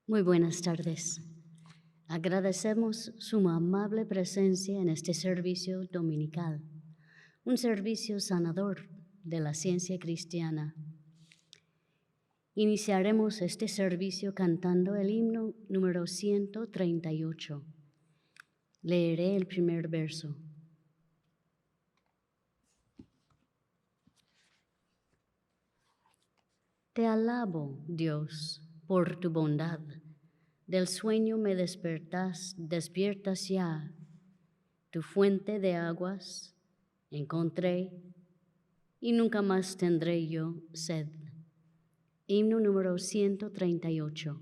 Muy buenas tardes. Agradecemos su amable presencia en este servicio dominical, un servicio sanador de la ciencia cristiana. Iniciaremos este servicio cantando el himno número 138. Leeré el primer verso. Te alabo, Dios, por tu bondad. Del sueño me despiertas ya. Tu fuente de aguas encontré y nunca más tendré yo sed. Himno número 138.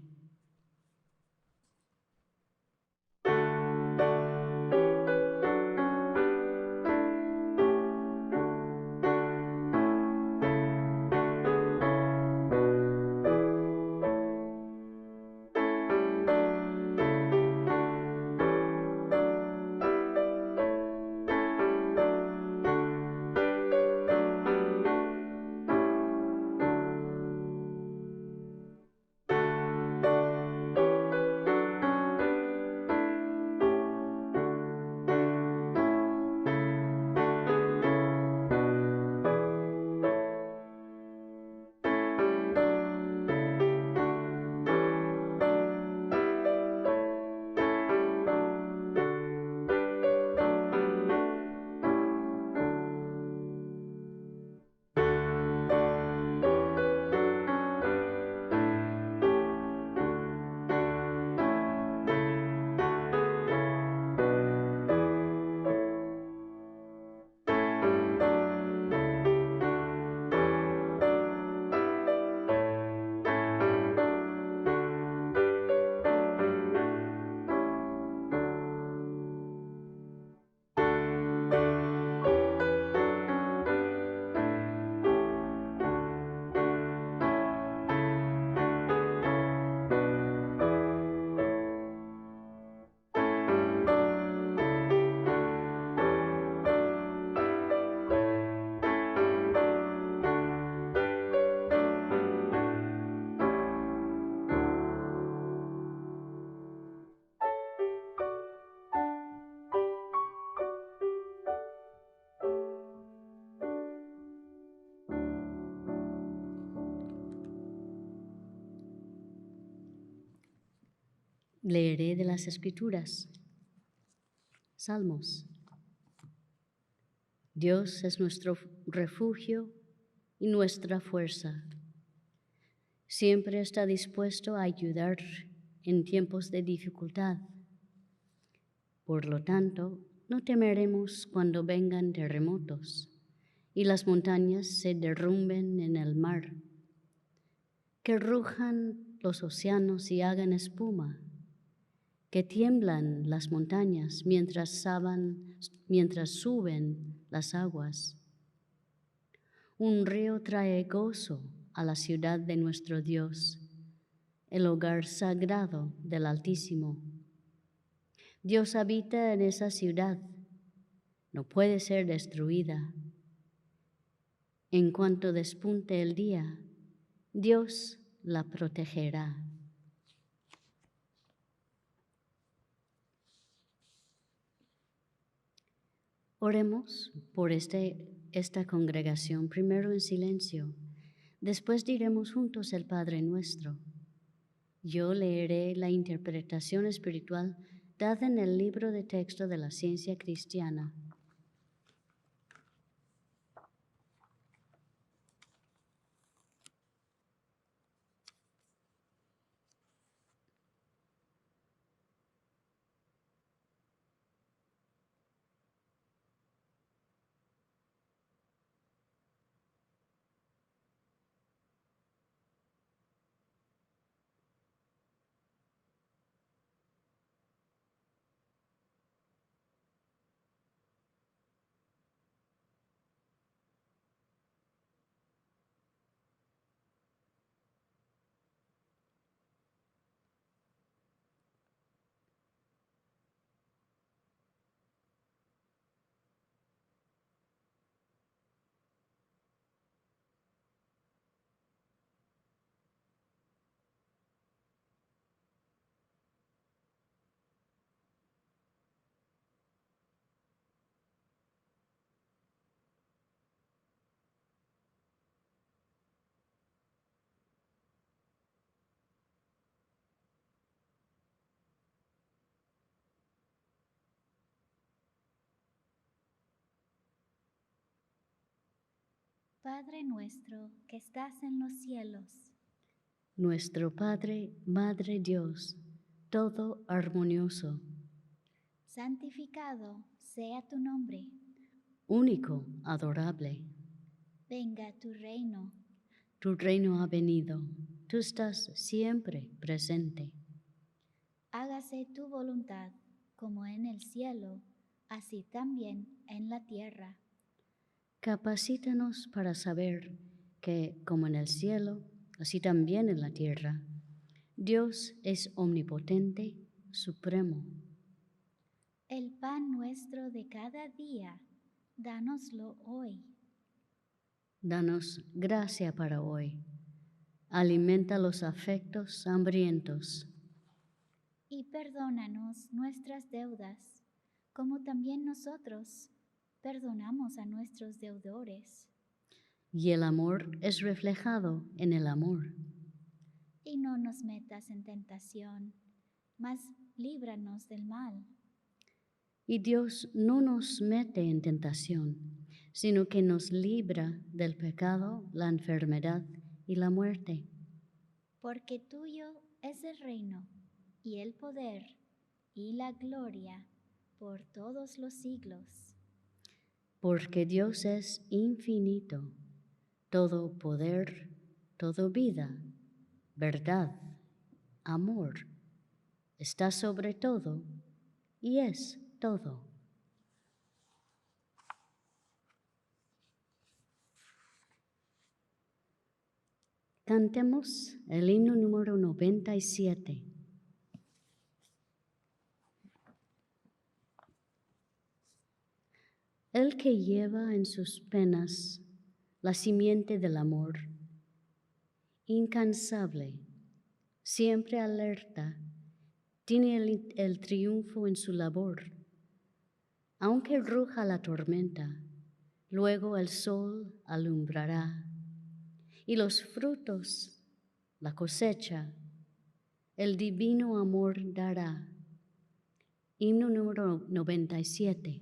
Leeré de las Escrituras. Salmos. Dios es nuestro refugio y nuestra fuerza. Siempre está dispuesto a ayudar en tiempos de dificultad. Por lo tanto, no temeremos cuando vengan terremotos y las montañas se derrumben en el mar, que rujan los océanos y hagan espuma, que tiemblan las montañas mientras suben las aguas. Un río trae gozo a la ciudad de nuestro Dios, el hogar sagrado del Altísimo. Dios habita en esa ciudad, no puede ser destruida. En cuanto despunte el día, Dios la protegerá. Oremos por esta congregación, primero en silencio. Después diremos juntos el Padre Nuestro. Yo leeré la interpretación espiritual dada en el libro de texto de la ciencia cristiana. Padre nuestro que estás en los cielos, Nuestro Padre, Madre Dios, todo armonioso, santificado sea tu nombre. único, adorable. Venga tu reino. Tu reino ha venido, tú estás siempre presente. Hágase tu voluntad, como en el cielo, así también en la tierra. Capacítanos para saber que, como en el cielo, así también en la tierra, Dios es omnipotente, supremo. El pan nuestro de cada día, dánoslo hoy. Danos gracia para hoy. Alimenta los afectos hambrientos. Y perdónanos nuestras deudas, como también nosotros perdonamos a nuestros deudores. Y el amor es reflejado en el amor. Y no nos metas en tentación, mas líbranos del mal. Y Dios no nos mete en tentación, sino que nos libra del pecado, la enfermedad y la muerte. Porque tuyo es el reino, y el poder, y la gloria, por todos los siglos. Porque Dios es infinito, todo poder, todo vida, verdad, amor, está sobre todo y es todo. Cantemos el himno número 97. El que lleva en sus penas la simiente del amor, incansable, siempre alerta, tiene el triunfo en su labor. Aunque ruja la tormenta, luego el sol alumbrará y los frutos, la cosecha, el divino amor dará. Himno número 97.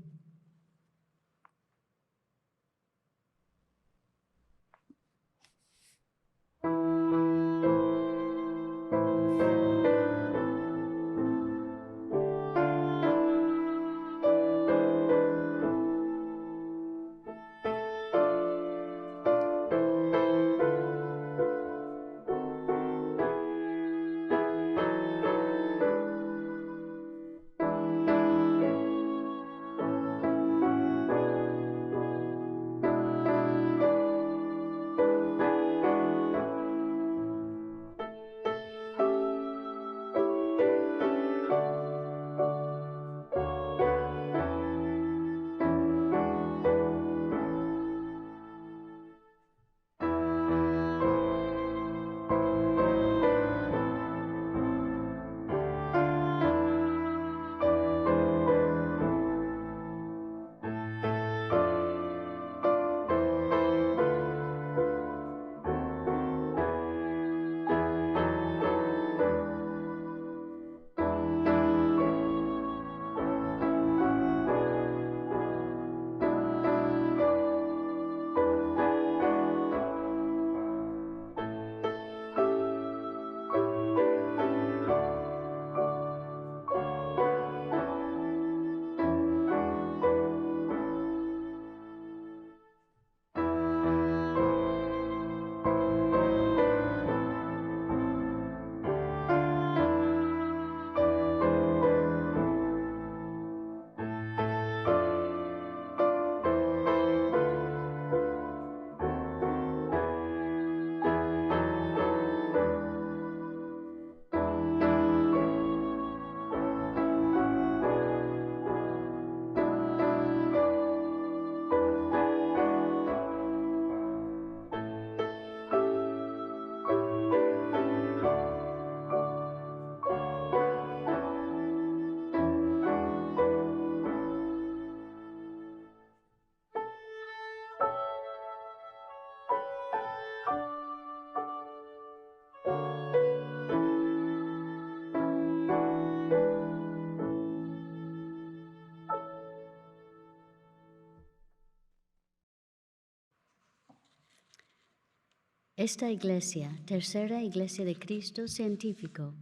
esta iglesia, Tercera Iglesia de Cristo Científico,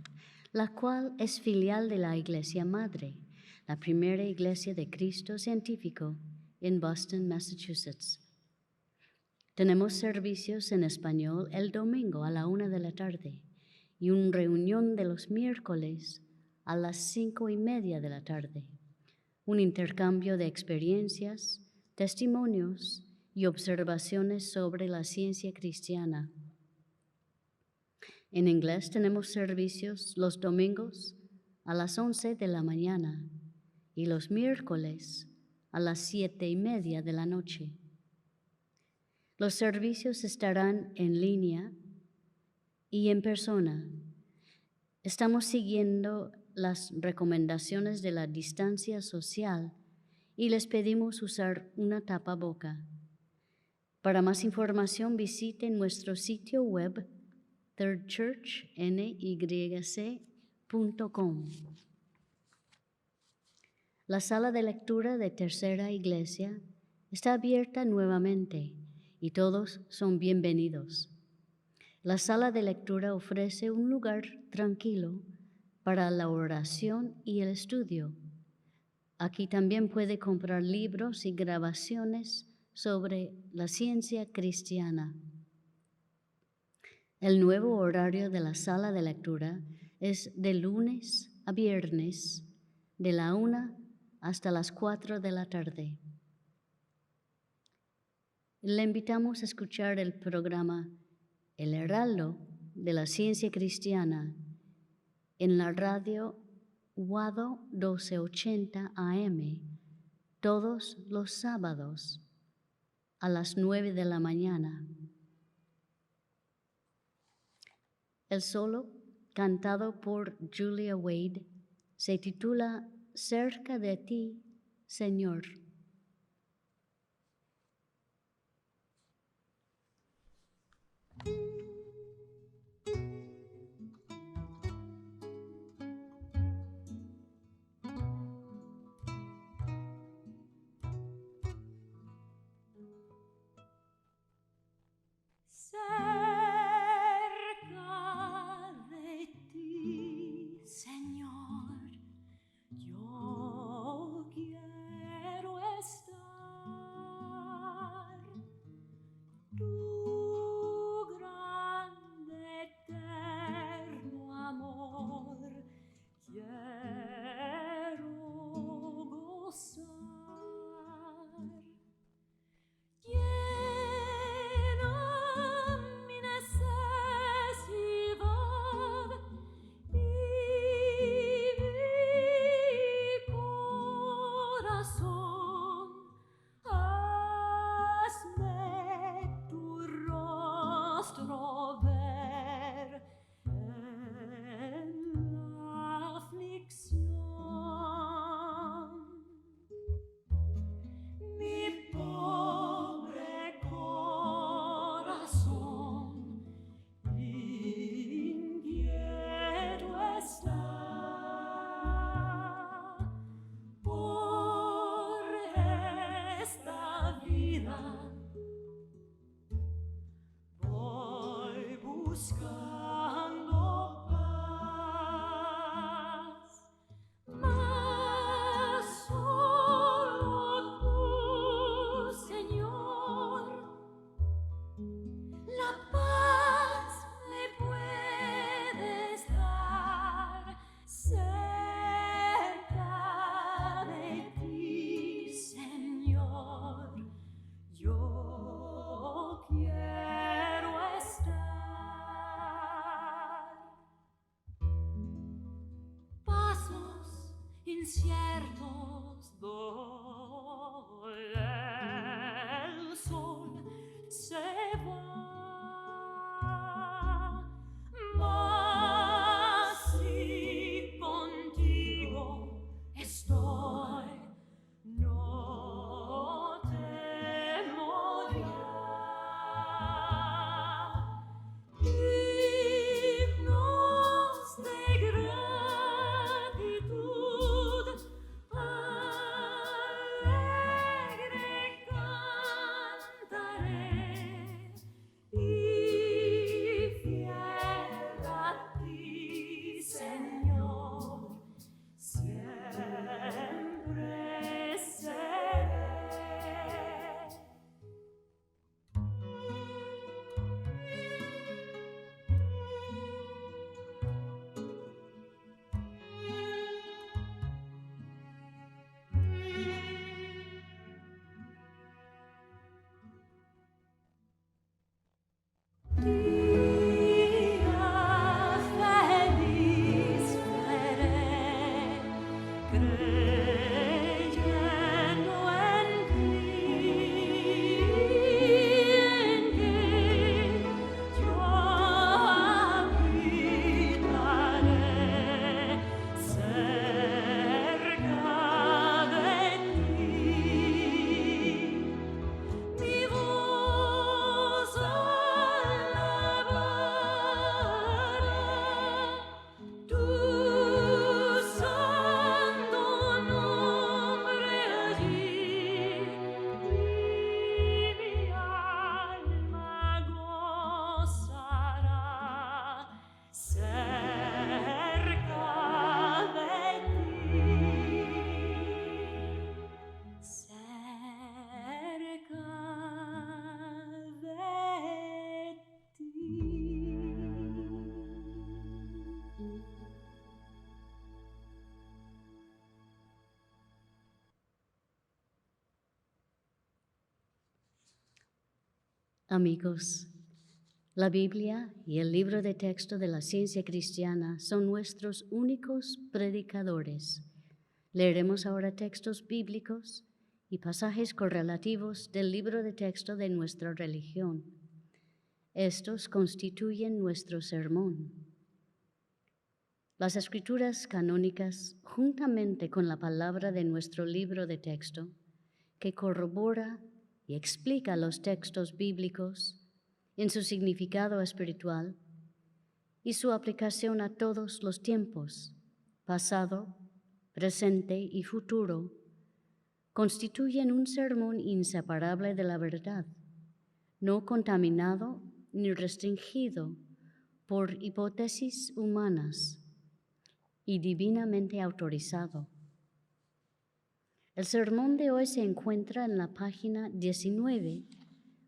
la cual es filial de la Iglesia Madre, la primera Iglesia de Cristo Científico en Boston, Massachusetts. Tenemos servicios en español el domingo a la 1 p.m. y una reunión de los miércoles a las 5:30 p.m. Un intercambio de experiencias, testimonios y observaciones sobre la ciencia cristiana. En inglés tenemos servicios los domingos a las 11 de la mañana y los miércoles a las 7:30 p.m. Los servicios estarán en línea y en persona. Estamos siguiendo las recomendaciones de la distancia social y les pedimos usar una tapaboca. Para más información visite nuestro sitio web thirdchurchnyc.com. La sala de lectura de Tercera Iglesia está abierta nuevamente y todos son bienvenidos. La sala de lectura ofrece un lugar tranquilo para la oración y el estudio. Aquí también puede comprar libros y grabaciones sobre la ciencia cristiana. El nuevo horario de la sala de lectura es de lunes a viernes, de la 1 hasta las 4 de la tarde. Le invitamos a escuchar el programa El Heraldo de la Ciencia Cristiana en la radio Wado 1280 AM todos los sábados a las 9 de la mañana. El solo, cantado por Julia Wade, se titula Cerca de ti, Señor. Yo quiero estar Amigos, la Biblia y el libro de texto de la ciencia cristiana son nuestros únicos predicadores. Leeremos ahora textos bíblicos y pasajes correlativos del libro de texto de nuestra religión. Estos constituyen nuestro sermón. Las escrituras canónicas, juntamente con la palabra de nuestro libro de texto, que corrobora y explica los textos bíblicos en su significado espiritual y su aplicación a todos los tiempos, pasado, presente y futuro, constituyen un sermón inseparable de la verdad, no contaminado ni restringido por hipótesis humanas y divinamente autorizado. El sermón de hoy se encuentra en la página 19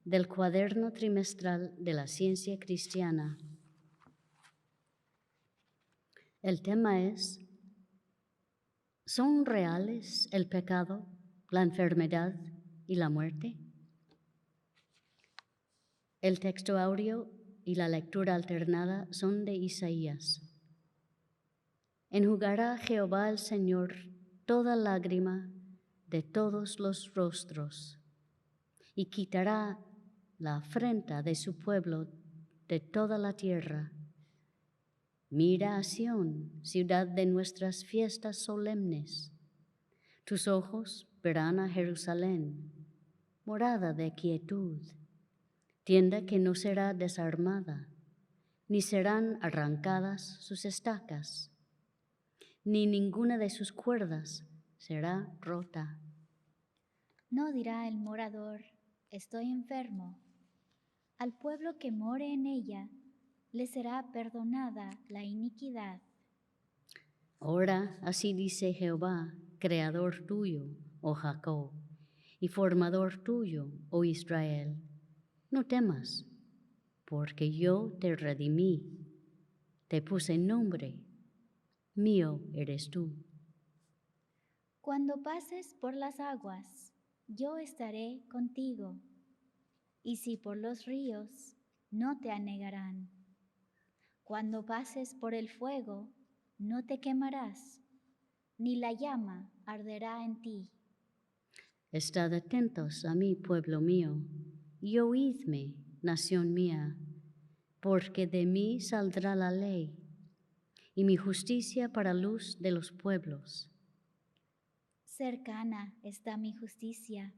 del cuaderno trimestral de la ciencia cristiana. El tema es: ¿son reales el pecado, la enfermedad y la muerte? El texto audio y la lectura alternada son de Isaías. Enjugará Jehová el Señor toda lágrima de todos los rostros y quitará la afrenta de su pueblo de toda la tierra. Mira a Sión, ciudad de nuestras fiestas solemnes. Tus ojos verán a Jerusalén, morada de quietud, tienda que no será desarmada, ni serán arrancadas sus estacas, ni ninguna de sus cuerdas será rota. No dirá el morador, estoy enfermo. Al pueblo que more en ella, le será perdonada la iniquidad. Ahora así dice Jehová, creador tuyo, oh Jacob, y formador tuyo, oh Israel. No temas, porque yo te redimí, te puse nombre, mío eres tú. Cuando pases por las aguas, yo estaré contigo, y si por los ríos, no te anegarán. Cuando pases por el fuego, no te quemarás, ni la llama arderá en ti. Estad atentos a mí, pueblo mío, y oídme, nación mía, porque de mí saldrá la ley, y mi justicia para luz de los pueblos. Cercana está mi justicia,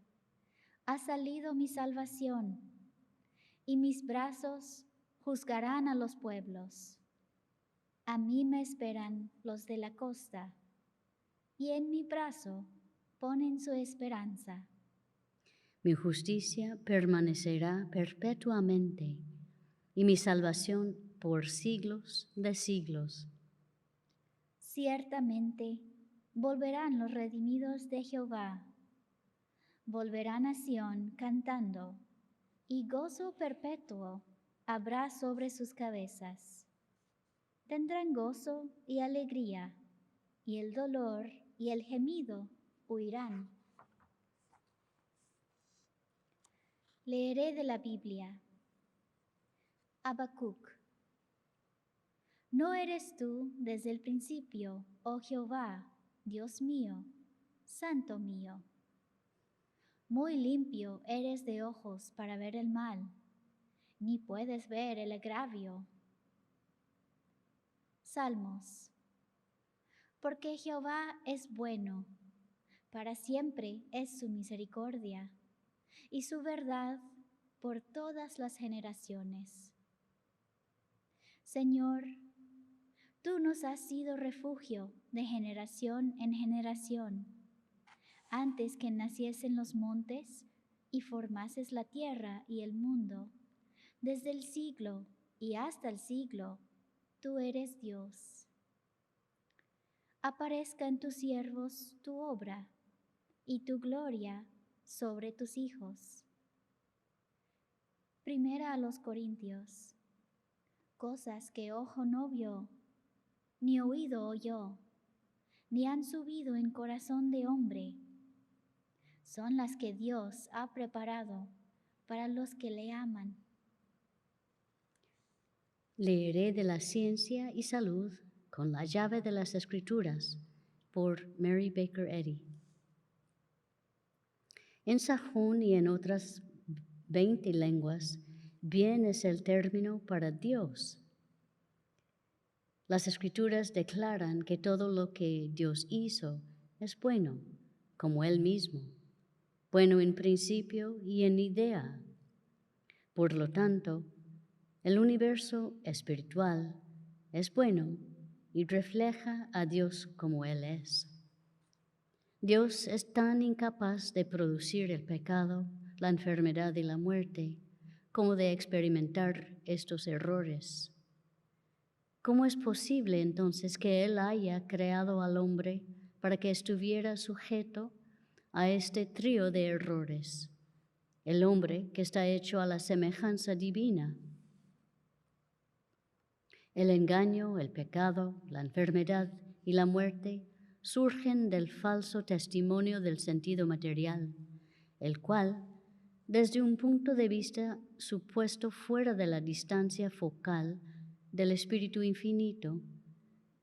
ha salido mi salvación, y mis brazos juzgarán a los pueblos. A mí me esperan los de la costa, y en mi brazo ponen su esperanza. Mi justicia permanecerá perpetuamente, y mi salvación por siglos de siglos. Ciertamente volverán los redimidos de Jehová, volverán a Sión cantando, y gozo perpetuo habrá sobre sus cabezas. Tendrán gozo y alegría, y el dolor y el gemido huirán. Leeré de la Biblia. Habacuc. ¿No eres tú desde el principio, oh Jehová, Dios mío, Santo mío? Muy limpio eres de ojos para ver el mal, ni puedes ver el agravio. Salmos. Porque Jehová es bueno, para siempre es su misericordia, y su verdad por todas las generaciones. Señor, tú nos has sido refugio de generación en generación. Antes que naciesen los montes y formases la tierra y el mundo, desde el siglo y hasta el siglo, tú eres Dios. Aparezca en tus siervos tu obra y tu gloria sobre tus hijos. Primera a los Corintios. Cosas que ojo no vio, ni oído oyó, ni han subido en corazón de hombre, son las que Dios ha preparado para los que le aman. Leeré de la Ciencia y Salud con la llave de las Escrituras por Mary Baker Eddy. En sajón y en otras 20 lenguas, bien es el término para Dios. Las Escrituras declaran que todo lo que Dios hizo es bueno, como Él mismo, bueno en principio y en idea. Por lo tanto, el universo espiritual es bueno y refleja a Dios como Él es. Dios es tan incapaz de producir el pecado, la enfermedad y la muerte, como de experimentar estos errores. ¿Cómo es posible entonces que Él haya creado al hombre para que estuviera sujeto a este trío de errores? El hombre que está hecho a la semejanza divina. El engaño, el pecado, la enfermedad y la muerte surgen del falso testimonio del sentido material, el cual, desde un punto de vista supuesto fuera de la distancia focal del Espíritu Infinito,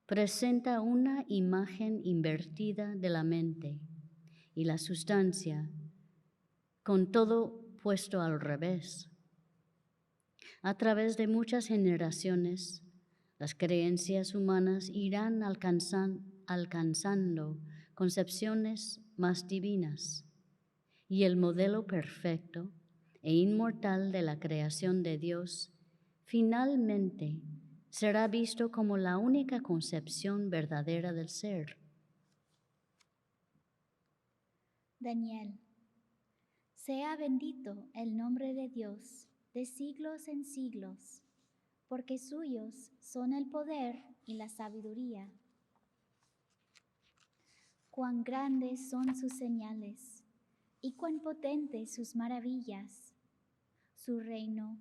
presenta una imagen invertida de la mente y la sustancia, con todo puesto al revés. A través de muchas generaciones, las creencias humanas irán alcanzando concepciones más divinas y el modelo perfecto e inmortal de la creación de Dios finalmente será visto como la única concepción verdadera del ser. Daniel, sea bendito el nombre de Dios de siglos en siglos, porque suyos son el poder y la sabiduría. Cuán grandes son sus señales y cuán potentes sus maravillas. Su reino,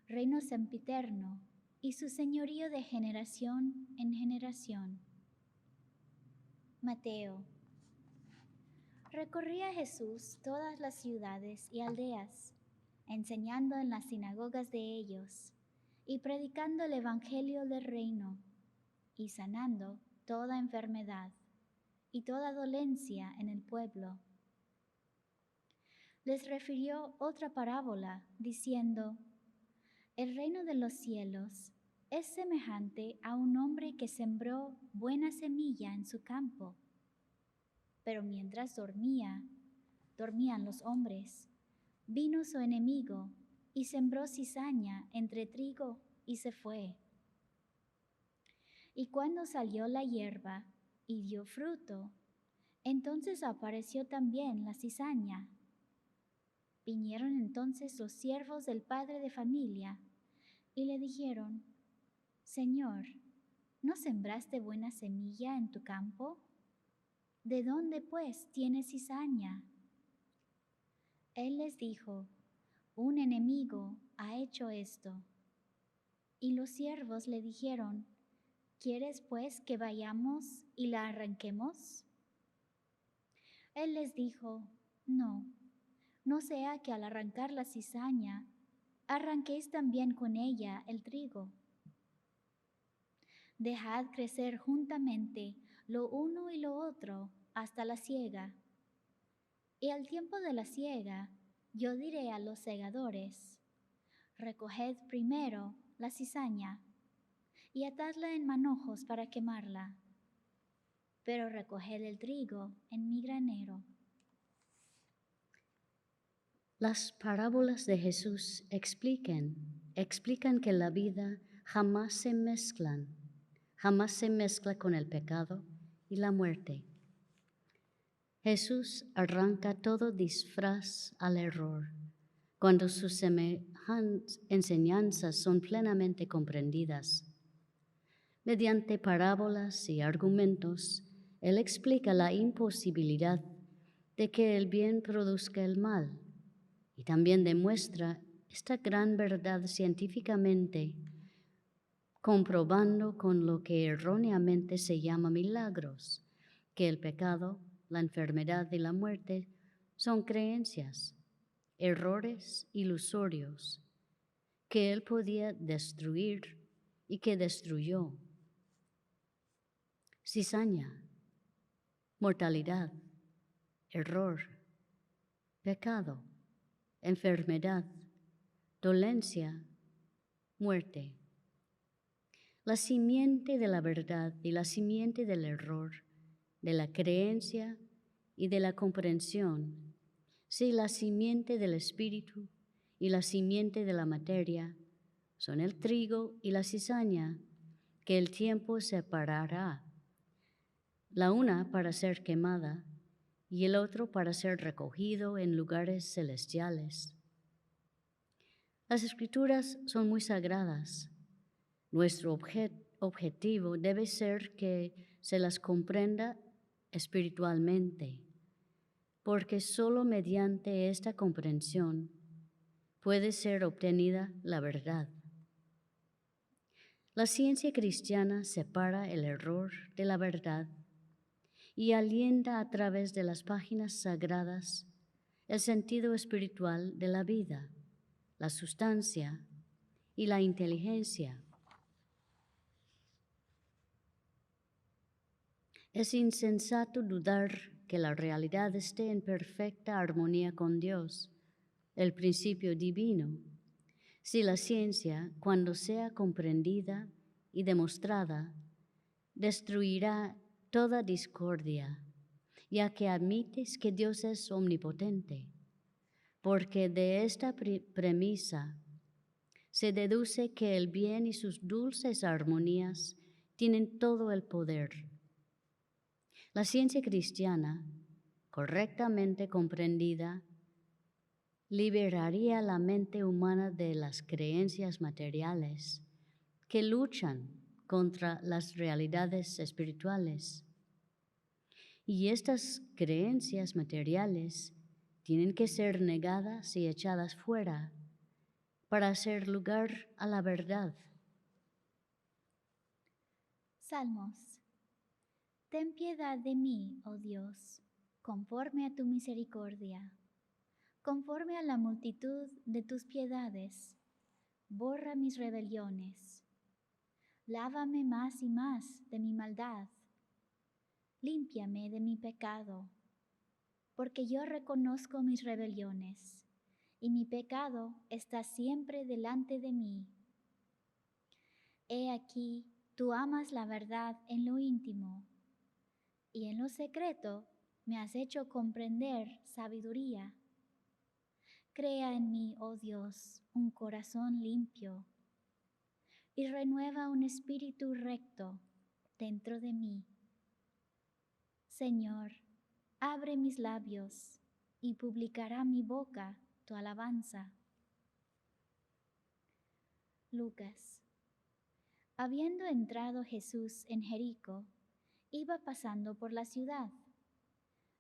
reino sempiterno, y su señorío de generación en generación. Mateo. Recorría Jesús todas las ciudades y aldeas, enseñando en las sinagogas de ellos, y predicando el evangelio del reino, y sanando toda enfermedad y toda dolencia en el pueblo. Les refirió otra parábola, diciendo: el reino de los cielos es semejante a un hombre que sembró buena semilla en su campo. Pero mientras dormían los hombres, vino su enemigo y sembró cizaña entre trigo y se fue. Y cuando salió la hierba y dio fruto, entonces apareció también la cizaña. Vinieron entonces los siervos del padre de familia y le dijeron: Señor, ¿no sembraste buena semilla en tu campo? ¿De dónde, pues, tienes cizaña? Él les dijo: un enemigo ha hecho esto. Y los siervos le dijeron: ¿quieres, pues, que vayamos y la arranquemos? Él les dijo: no sea que al arrancar la cizaña, arranquéis también con ella el trigo. Dejad crecer juntamente lo uno y lo otro hasta la siega. Y al tiempo de la siega, yo diré a los segadores: recoged primero la cizaña y atadla en manojos para quemarla, pero recoged el trigo en mi granero. Las parábolas de Jesús explican que la vida jamás se mezcla con el pecado y la muerte. Jesús arranca todo disfraz al error cuando sus enseñanzas son plenamente comprendidas. Mediante parábolas y argumentos, Él explica la imposibilidad de que el bien produzca el mal y también demuestra esta gran verdad científicamente, comprobando con lo que erróneamente se llama milagros, que el pecado, la enfermedad y la muerte son creencias, errores ilusorios que él podía destruir y que destruyó. Cizaña, mortalidad, error, pecado, enfermedad, dolencia, muerte. La simiente de la verdad y la simiente del error, de la creencia y de la comprensión, si la simiente del espíritu y la simiente de la materia son el trigo y la cizaña, que el tiempo separará, la una para ser quemada y el otro para ser recogido en lugares celestiales. Las escrituras son muy sagradas. Nuestro objetivo debe ser que se las comprenda espiritualmente, porque solo mediante esta comprensión puede ser obtenida la verdad. La ciencia cristiana separa el error de la verdad y alienta a través de las páginas sagradas el sentido espiritual de la vida, la sustancia y la inteligencia. Es insensato dudar que la realidad esté en perfecta armonía con Dios, el principio divino, si la ciencia, cuando sea comprendida y demostrada, destruirá toda discordia, ya que admites que Dios es omnipotente, porque de esta premisa se deduce que el bien y sus dulces armonías tienen todo el poder. La ciencia cristiana, correctamente comprendida, liberaría la mente humana de las creencias materiales que luchan contra las realidades espirituales. Y estas creencias materiales tienen que ser negadas y echadas fuera para hacer lugar a la verdad. Salmos. Ten piedad de mí, oh Dios, conforme a tu misericordia. Conforme a la multitud de tus piedades, borra mis rebeliones. Lávame más y más de mi maldad. Límpiame de mi pecado, porque yo reconozco mis rebeliones, y mi pecado está siempre delante de mí. He aquí, tú amas la verdad en lo íntimo, y en lo secreto me has hecho comprender sabiduría. Crea en mí, oh Dios, un corazón limpio, y renueva un espíritu recto dentro de mí. Señor, abre mis labios, y publicará mi boca tu alabanza. Lucas. Habiendo entrado Jesús en Jericó, iba pasando por la ciudad,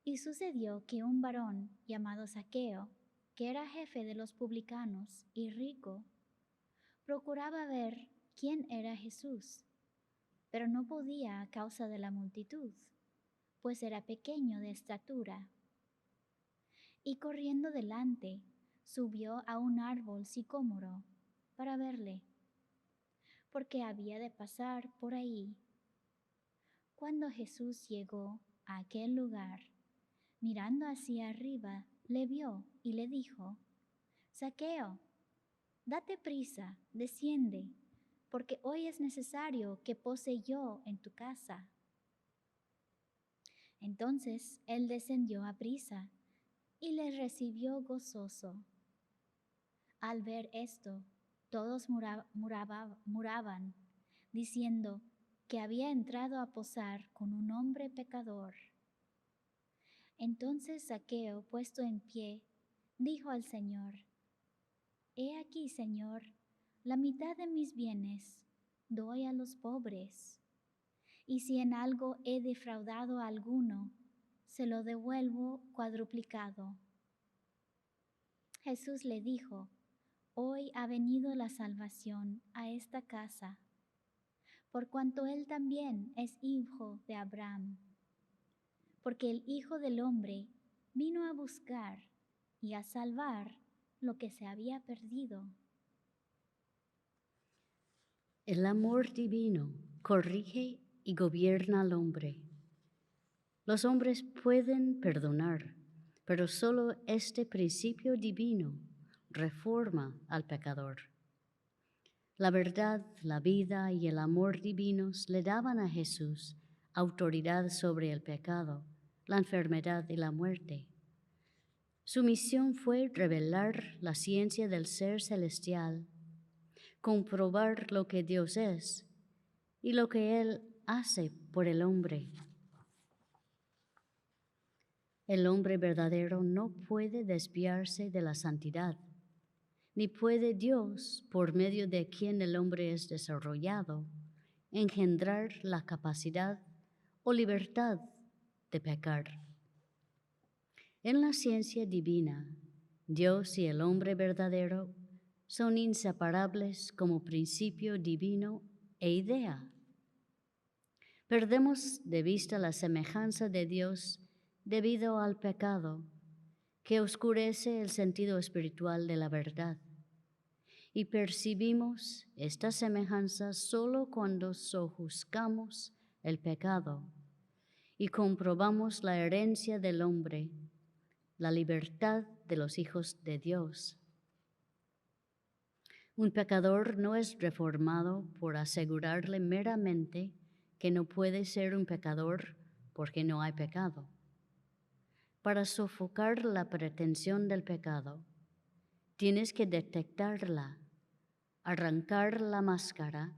y sucedió que un varón llamado Zaqueo, que era jefe de los publicanos y rico, procuraba ver quién era Jesús, pero no podía a causa de la multitud, pues era pequeño de estatura. Y corriendo delante, subió a un árbol sicómoro para verle, porque había de pasar por ahí. Cuando Jesús llegó a aquel lugar, mirando hacia arriba, le vio y le dijo: Zaqueo, date prisa, desciende, porque hoy es necesario que pose yo en tu casa. Entonces él descendió a prisa y le recibió gozoso. Al ver esto, todos muraban, diciendo que había entrado a posar con un hombre pecador. Entonces Zaqueo, puesto en pie, dijo al Señor: He aquí, Señor, la mitad de mis bienes doy a los pobres, y si en algo he defraudado a alguno, se lo devuelvo cuadruplicado. Jesús le dijo: Hoy ha venido la salvación a esta casa, por cuanto él también es hijo de Abraham, porque el Hijo del Hombre vino a buscar y a salvar lo que se había perdido. El amor divino corrige y gobierna al hombre. Los hombres pueden perdonar, pero solo este principio divino reforma al pecador. La verdad, la vida y el amor divinos le daban a Jesús autoridad sobre el pecado, la enfermedad y la muerte. Su misión fue revelar la ciencia del ser celestial, comprobar lo que Dios es y lo que Él hace por el hombre. El hombre verdadero no puede desviarse de la santidad, ni puede Dios, por medio de quien el hombre es desarrollado, engendrar la capacidad o libertad de pecar. En la ciencia divina, Dios y el hombre verdadero son inseparables como principio divino e idea. Perdemos de vista la semejanza de Dios debido al pecado, que oscurece el sentido espiritual de la verdad. Y percibimos esta semejanza solo cuando sojuzgamos el pecado y comprobamos la herencia del hombre, la libertad de los hijos de Dios. Un pecador no es reformado por asegurarle meramente que no puede ser un pecador porque no hay pecado. Para sofocar la pretensión del pecado, tienes que detectarla, arrancar la máscara,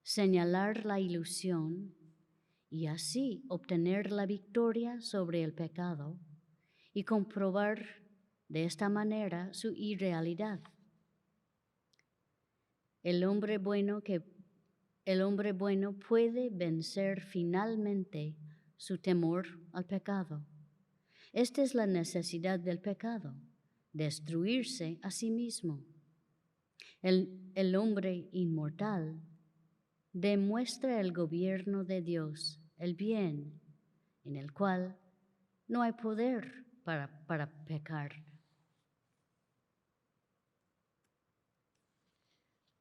señalar la ilusión y así obtener la victoria sobre el pecado y comprobar de esta manera su irrealidad. El hombre bueno puede vencer finalmente su temor al pecado. Esta es la necesidad del pecado, destruirse a sí mismo. El hombre inmortal demuestra el gobierno de Dios, el bien, en el cual no hay poder para pecar.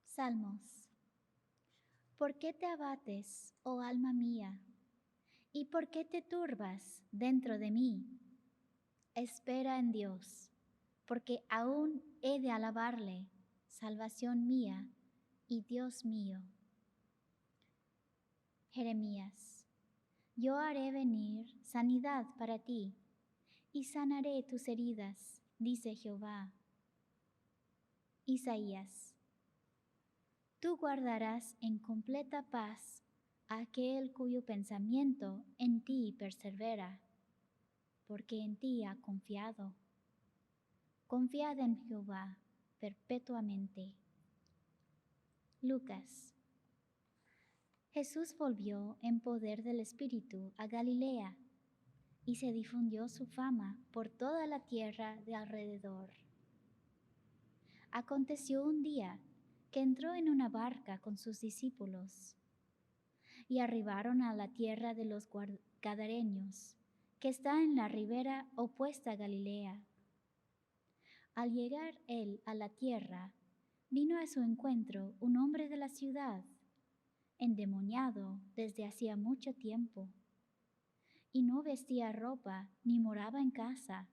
Salmos. ¿Por qué te abates, oh alma mía? ¿Y por qué te turbas dentro de mí? Espera en Dios, porque aún he de alabarle, salvación mía y Dios mío. Jeremías. Yo haré venir sanidad para ti, y sanaré tus heridas, dice Jehová. Isaías. Tú guardarás en completa paz a aquel cuyo pensamiento en ti persevera, porque en ti ha confiado. Confiad en Jehová perpetuamente. Lucas. Jesús volvió en poder del Espíritu a Galilea, y se difundió su fama por toda la tierra de alrededor. Aconteció un día que entró en una barca con sus discípulos, y arribaron a la tierra de los Gadareños, que está en la ribera opuesta a Galilea. Al llegar él a la tierra, vino a su encuentro un hombre de la ciudad, endemoniado desde hacía mucho tiempo, y no vestía ropa ni moraba en casa,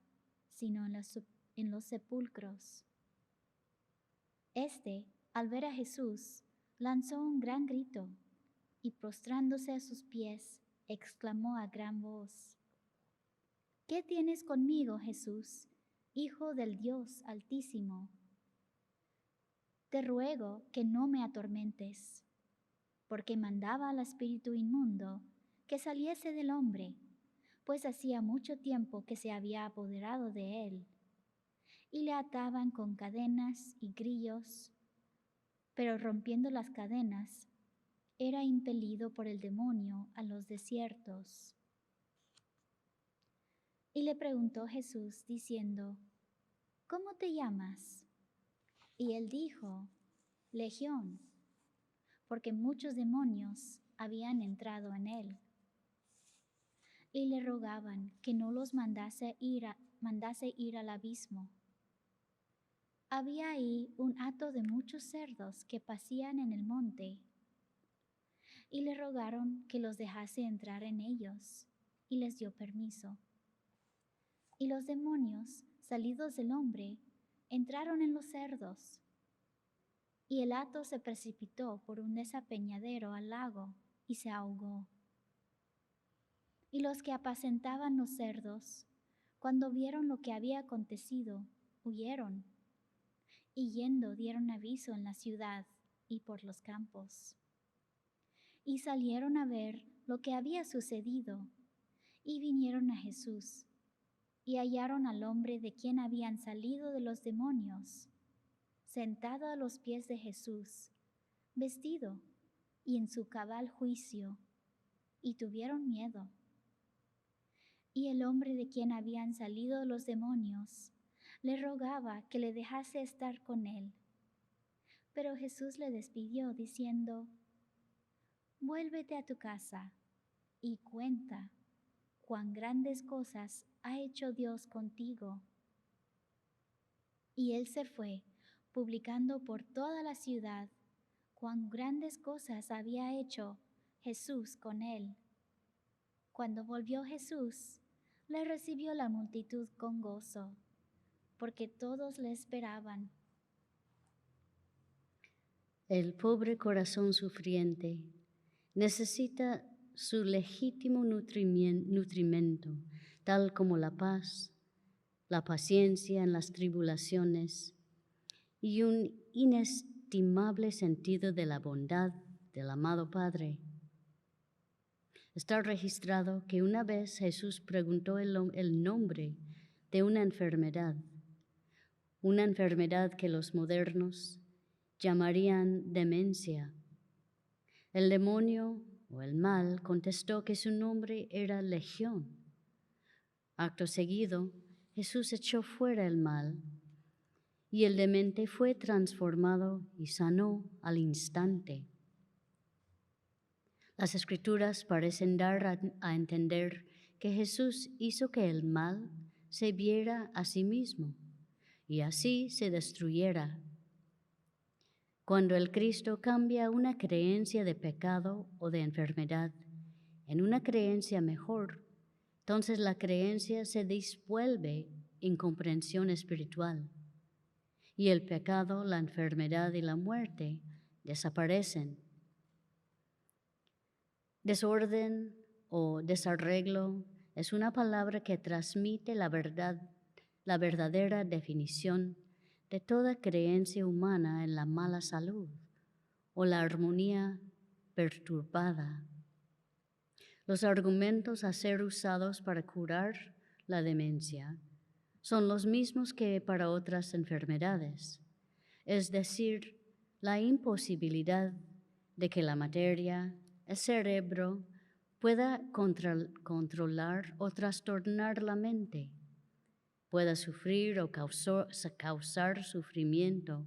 sino en los sepulcros. Este, al ver a Jesús, lanzó un gran grito y postrándose a sus pies, exclamó a gran voz: ¿Qué tienes conmigo, Jesús, Hijo del Dios Altísimo? Te ruego que no me atormentes, porque mandaba al espíritu inmundo que saliese del hombre, pues hacía mucho tiempo que se había apoderado de él, y le ataban con cadenas y grillos, pero rompiendo las cadenas, era impelido por el demonio a los desiertos. Y le preguntó Jesús diciendo: ¿Cómo te llamas? Y él dijo: Legión, porque muchos demonios habían entrado en él. Y le rogaban que no los mandase ir al abismo. Había ahí un hato de muchos cerdos que pasían en el monte, y le rogaron que los dejase entrar en ellos, y les dio permiso. Y los demonios, salidos del hombre, entraron en los cerdos, y el hato se precipitó por un desapeñadero al lago y se ahogó. Y los que apacentaban los cerdos, cuando vieron lo que había acontecido, huyeron, y yendo dieron aviso en la ciudad y por los campos. Y salieron a ver lo que había sucedido, y vinieron a Jesús, y hallaron al hombre de quien habían salido de los demonios, sentado a los pies de Jesús, vestido y en su cabal juicio, y tuvieron miedo. Y el hombre de quien habían salido los demonios le rogaba que le dejase estar con él. Pero Jesús le despidió diciendo: Vuélvete a tu casa y cuenta cuán grandes cosas ha hecho Dios contigo. Y él se fue, publicando por toda la ciudad cuán grandes cosas había hecho Jesús con él. Cuando volvió Jesús, le recibió la multitud con gozo, porque todos le esperaban. El pobre corazón sufriente necesita su legítimo nutrimento, tal como la paz, la paciencia en las tribulaciones y un inestimable sentido de la bondad del amado Padre. Está registrado que una vez Jesús preguntó el nombre de una enfermedad que los modernos llamarían demencia. El demonio o el mal contestó que su nombre era Legión. Acto seguido, Jesús echó fuera el mal y el demente fue transformado y sanó al instante. Las Escrituras parecen dar a entender que Jesús hizo que el mal se viera a sí mismo y así se destruyera. Cuando el Cristo cambia una creencia de pecado o de enfermedad en una creencia mejor, entonces la creencia se disuelve en comprensión espiritual y el pecado, la enfermedad y la muerte desaparecen. Desorden o desarreglo es una palabra que transmite la verdadera definición de toda creencia humana en la mala salud o la armonía perturbada. Los argumentos a ser usados para curar la demencia son los mismos que para otras enfermedades, es decir, la imposibilidad de que la materia, el cerebro, pueda controlar o trastornar la mente, pueda sufrir o causar sufrimiento.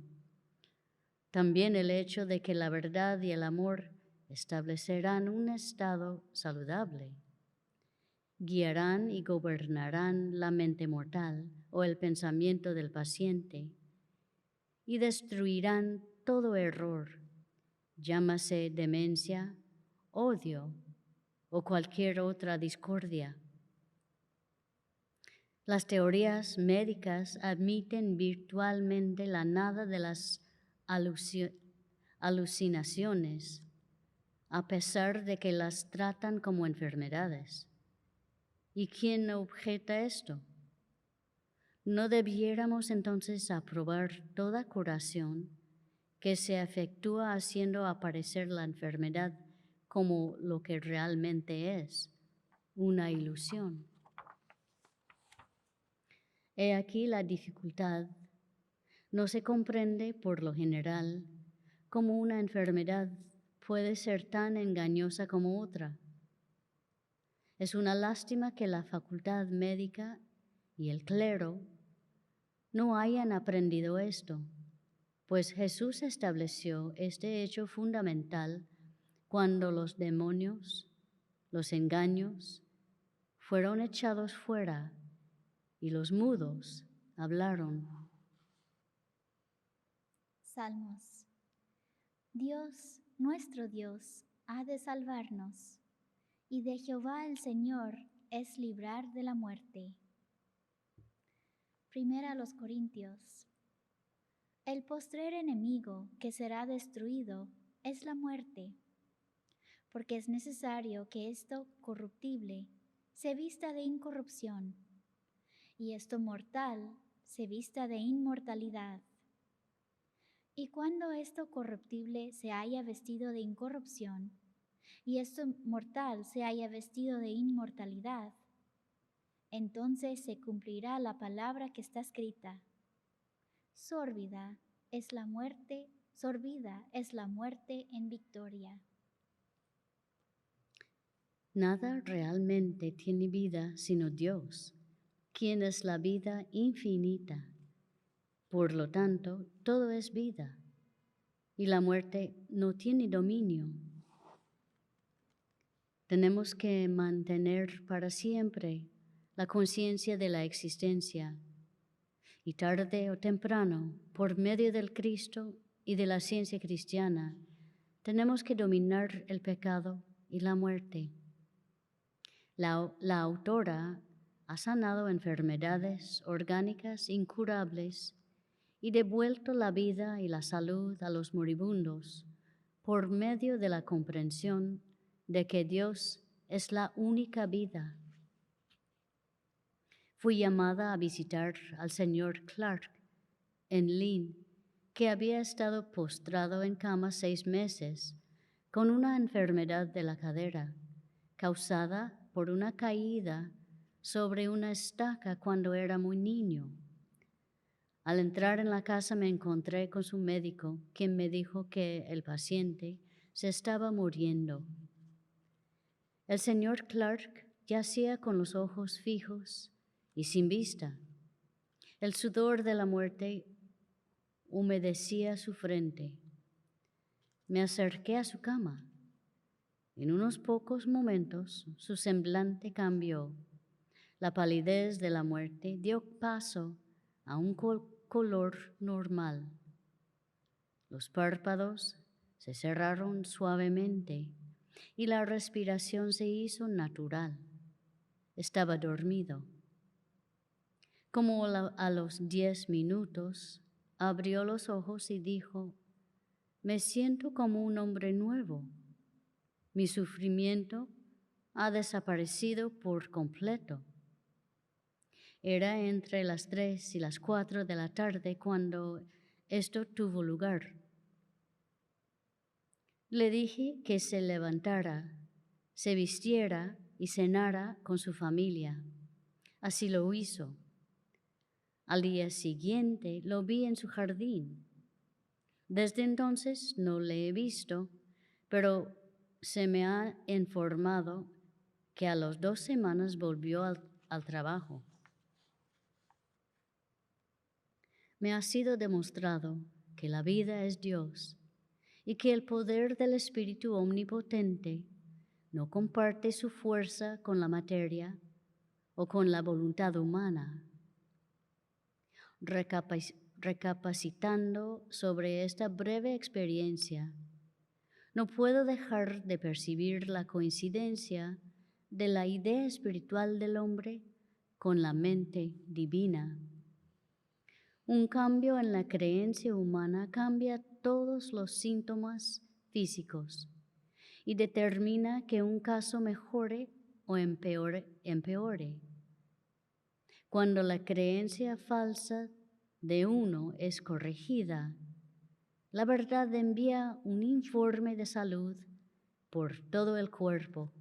También el hecho de que la verdad y el amor establecerán un estado saludable, guiarán y gobernarán la mente mortal o el pensamiento del paciente y destruirán todo error, llámase demencia, odio o cualquier otra discordia. Las teorías médicas admiten virtualmente la nada de las alucinaciones, a pesar de que las tratan como enfermedades. ¿Y quién objeta esto? ¿No debiéramos entonces aprobar toda curación que se efectúa haciendo aparecer la enfermedad como lo que realmente es, una ilusión? He aquí la dificultad. No se comprende, por lo general, cómo una enfermedad puede ser tan engañosa como otra. Es una lástima que la facultad médica y el clero no hayan aprendido esto, pues Jesús estableció este hecho fundamental cuando los demonios, los engaños, fueron echados fuera y los mudos hablaron. Salmos. Dios, nuestro Dios, ha de salvarnos, y de Jehová el Señor es librar de la muerte. Primera a los Corintios. El postrer enemigo que será destruido es la muerte, porque es necesario que esto corruptible se vista de incorrupción, y esto mortal se vista de inmortalidad. Y cuando esto corruptible se haya vestido de incorrupción, y esto mortal se haya vestido de inmortalidad, entonces se cumplirá la palabra que está escrita: sorbida es la muerte en victoria. Nada realmente tiene vida sino Dios, quien es la vida infinita. Por lo tanto, todo es vida, y la muerte no tiene dominio. Tenemos que mantener para siempre la conciencia de la existencia, y tarde o temprano, por medio del Cristo y de la ciencia cristiana, tenemos que dominar el pecado y la muerte. La autora ha sanado enfermedades orgánicas incurables y devuelto la vida y la salud a los moribundos por medio de la comprensión de que Dios es la única vida. Fui llamada a visitar al señor Clark en Lynn, que había estado postrado en cama 6 meses con una enfermedad de la cadera causada por una caída sobre una estaca cuando era muy niño. Al entrar en la casa me encontré con su médico, quien me dijo que el paciente se estaba muriendo. El señor Clark yacía con los ojos fijos y sin vista. El sudor de la muerte humedecía su frente. Me acerqué a su cama. En unos pocos momentos su semblante cambió. La palidez de la muerte dio paso a un color normal. Los párpados se cerraron suavemente y la respiración se hizo natural. Estaba dormido. Como a los 10 minutos, abrió los ojos y dijo: me siento como un hombre nuevo. Mi sufrimiento ha desaparecido por completo. Era entre las 3 y las 4 de la tarde cuando esto tuvo lugar. Le dije que se levantara, se vistiera y cenara con su familia. Así lo hizo. Al día siguiente lo vi en su jardín. Desde entonces no le he visto, pero se me ha informado que a las 2 semanas volvió al trabajo. Me ha sido demostrado que la vida es Dios y que el poder del Espíritu Omnipotente no comparte su fuerza con la materia o con la voluntad humana. Recapacitando sobre esta breve experiencia, no puedo dejar de percibir la coincidencia de la idea espiritual del hombre con la mente divina. Un cambio en la creencia humana cambia todos los síntomas físicos y determina que un caso mejore o empeore. Cuando la creencia falsa de uno es corregida, la verdad envía un informe de salud por todo el cuerpo.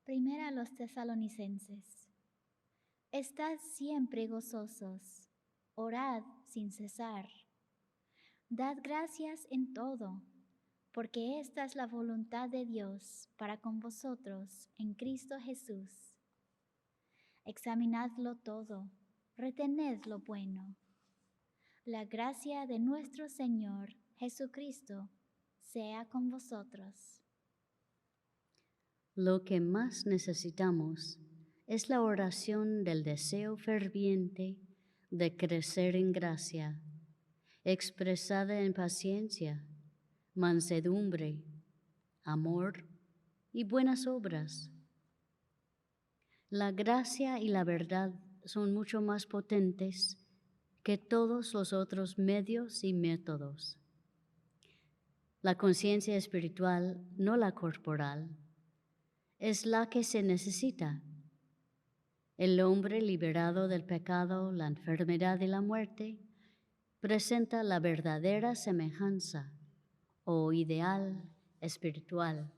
Primera a los Tesalonicenses. Estad siempre gozosos, orad sin cesar. Dad gracias en todo, porque esta es la voluntad de Dios para con vosotros en Cristo Jesús. Examinadlo todo, retened lo bueno. La gracia de nuestro Señor Jesucristo sea con vosotros. Lo que más necesitamos es la oración del deseo ferviente de crecer en gracia expresada en paciencia, mansedumbre, amor y buenas obras. La gracia y la verdad son mucho más potentes que todos los otros medios y métodos. La conciencia espiritual, no la corporal, es la que se necesita. El hombre liberado del pecado, la enfermedad y la muerte presenta la verdadera semejanza o ideal espiritual.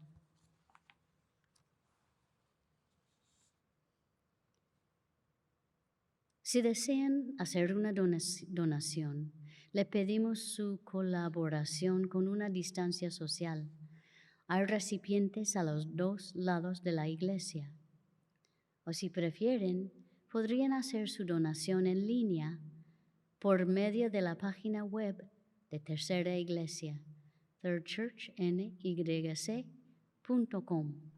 Si desean hacer una donación, le pedimos su colaboración con una distancia social. Hay recipientes a los dos lados de la iglesia. O si prefieren, podrían hacer su donación en línea por medio de la página web de Tercera Iglesia, thirdchurchnyc.com.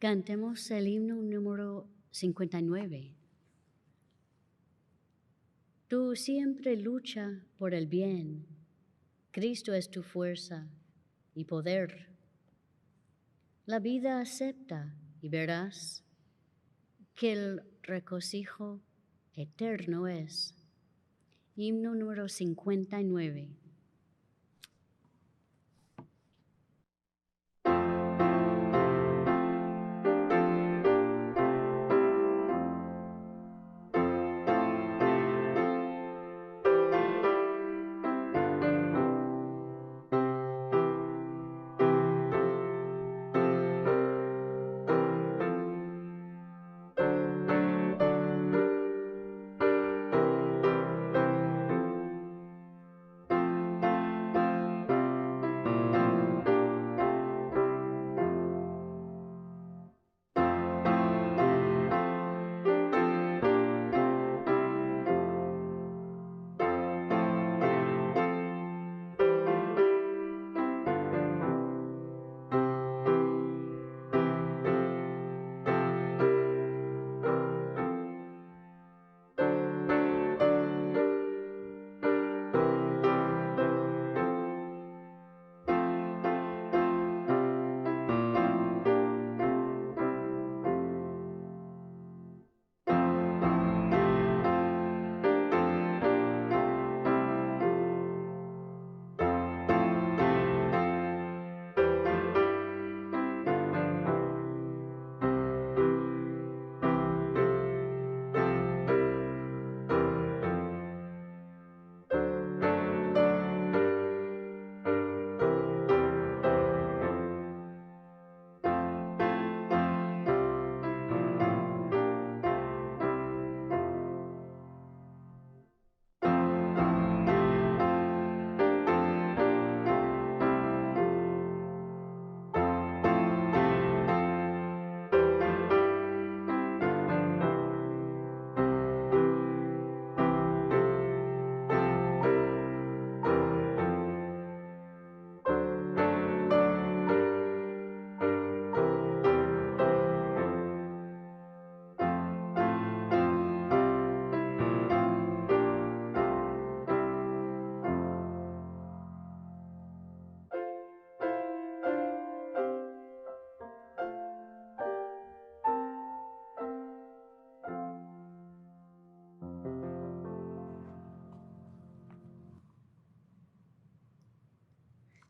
Cantemos el himno número 59. Tú siempre lucha por el bien. Cristo es tu fuerza y poder. La vida acepta y verás que el regocijo eterno es. Himno número 59.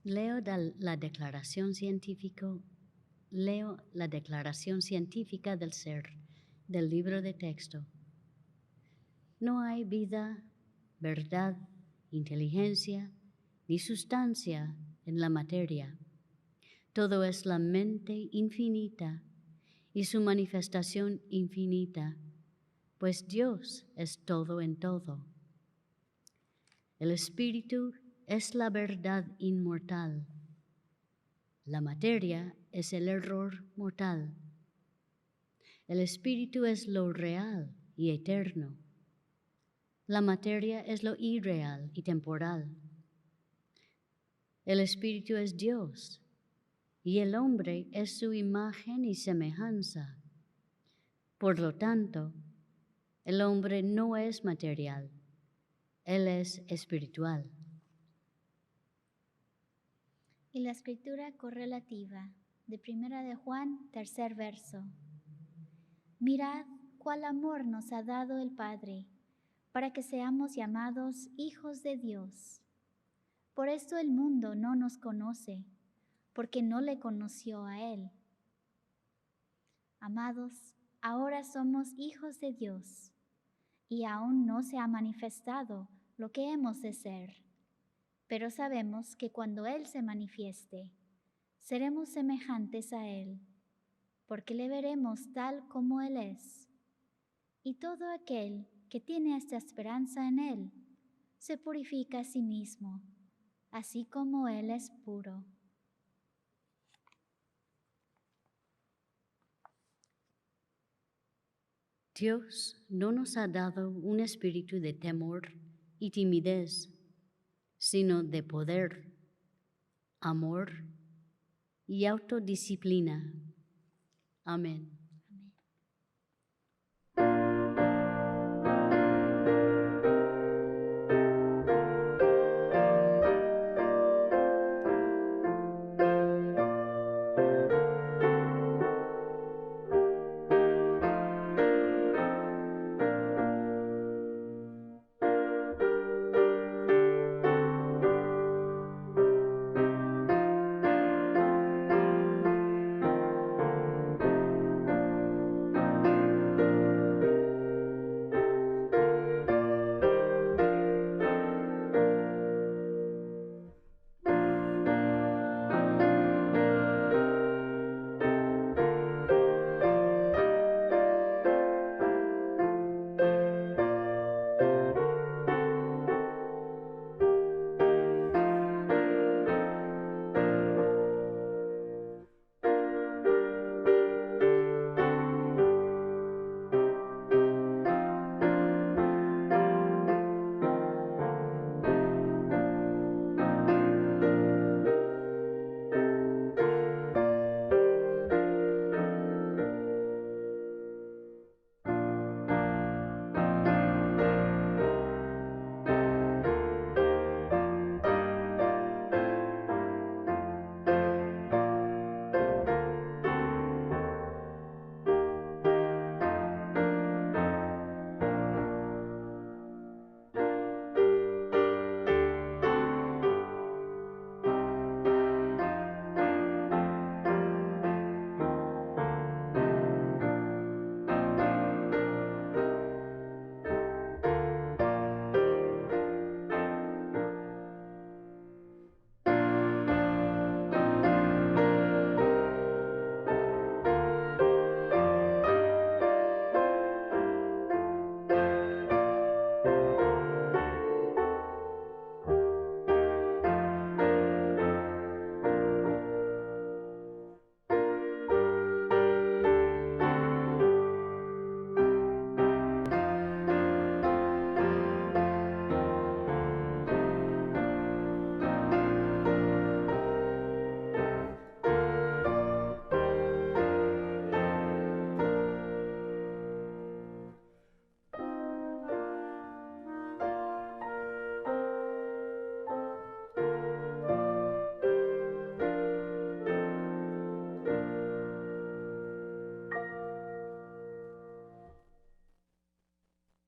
Leo la declaración científica del ser del libro de texto. No hay vida, verdad inteligencia ni sustancia en la materia. Todo es la mente infinita y su manifestación infinita, pues Dios es todo en todo. El Espíritu es la verdad inmortal. La materia es el error mortal. El Espíritu es lo real y eterno. La materia es lo irreal y temporal. El Espíritu es Dios y el hombre es su imagen y semejanza. Por lo tanto, el hombre no es material, él es espiritual. Y la escritura correlativa de 1 de Juan, 3 verso. Mirad cuál amor nos ha dado el Padre, para que seamos llamados hijos de Dios. Por esto el mundo no nos conoce, porque no le conoció a Él. Amados, ahora somos hijos de Dios, y aún no se ha manifestado lo que hemos de ser. Pero sabemos que cuando Él se manifieste, seremos semejantes a Él, porque le veremos tal como Él es. Y todo aquel que tiene esta esperanza en Él, se purifica a sí mismo, así como Él es puro. Dios no nos ha dado un espíritu de temor y timidez, sino de poder, amor y autodisciplina. Amén.